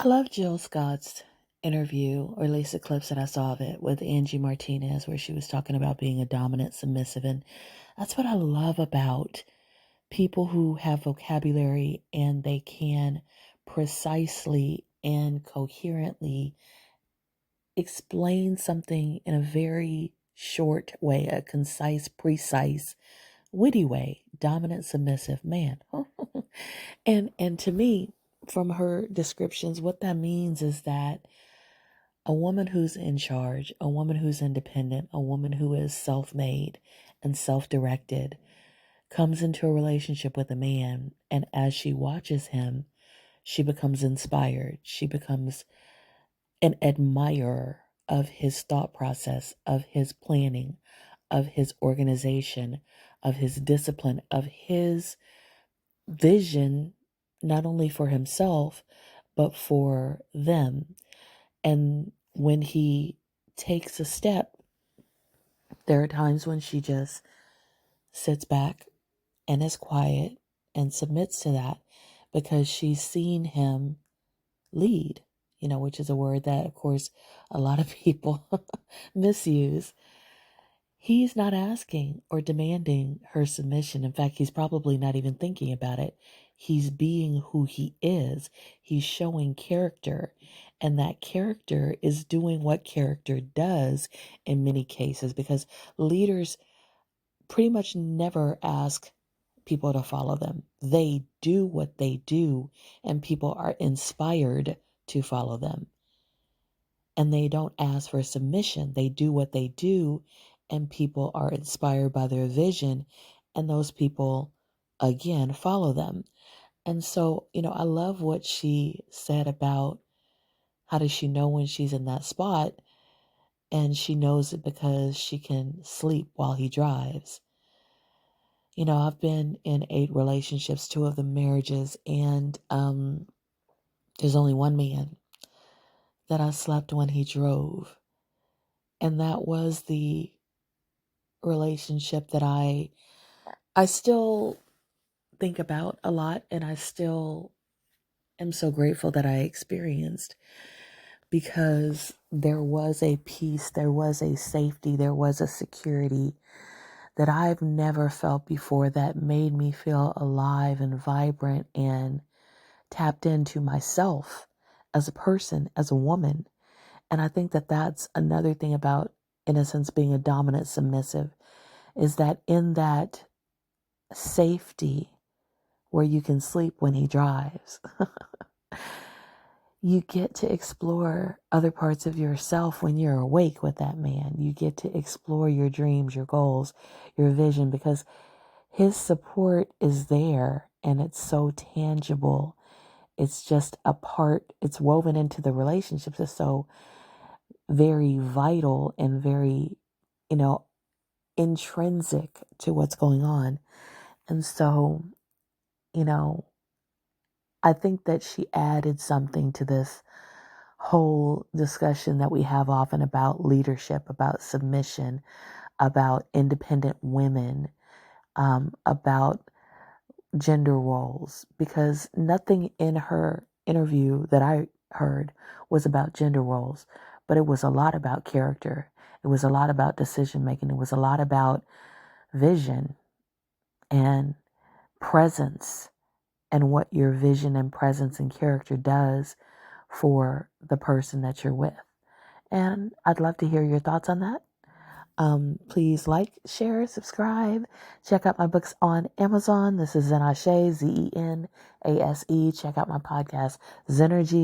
I love Jill Scott's interview, or at least the clips that I saw of it, with Angie Martinez, where she was talking about being a dominant submissive. And that's what I love about people who have vocabulary and they can precisely and coherently explain something in a very short way, a concise, precise, witty way. Dominant, submissive, man. And to me, from her descriptions, what that means is that a woman who's in charge, a woman who's independent, a woman who is self-made and self-directed comes into a relationship with a man, and as she watches him, she becomes inspired. She becomes an admirer of his thought process, of his planning, of his organization, of his discipline, of his vision, not only for himself, but for them. And when he takes a step, there are times when she just sits back and is quiet and submits to that because she's seen him lead, which is a word that, of course, a lot of people misuse. He's not asking or demanding her submission. In fact, he's probably not even thinking about it. He's being who he is. He's showing character. And that character is doing what character does in many cases, because leaders pretty much never ask people to follow them. They do what they do, and people are inspired to follow them. And they don't ask for submission. They do what they do, and people are inspired by their vision, and those people, again, follow them. And so, I love what she said about how does she know when she's in that spot, and she knows it because she can sleep while he drives. I've been in 8 relationships, 2 of them marriages, and there's only one man that I slept when he drove. And that was the relationship that I still think about a lot, and I still am so grateful that I experienced, because there was a peace, there was a safety, there was a security that I've never felt before that made me feel alive and vibrant and tapped into myself as a person, as a woman. And I think that that's another thing about, in a sense, being a dominant submissive, is that in that safety where you can sleep when he drives, you get to explore other parts of yourself when you're awake with that man. You get to explore your dreams, your goals, your vision, because his support is there and it's so tangible. It's just a part, it's woven into the relationships. It's so very vital and very, intrinsic to what's going on. And so, I think that she added something to this whole discussion that we have often about leadership, about submission, about independent women, about gender roles, because nothing in her interview that I heard was about gender roles, but it was a lot about character. It was a lot about decision making. It was a lot about vision and presence, and what your vision and presence and character does for the person that you're with. And I'd love to hear your thoughts on that. Please like, share, subscribe. Check out my books on Amazon. This is Zenashe, Zenase. Check out my podcast, Zenergy.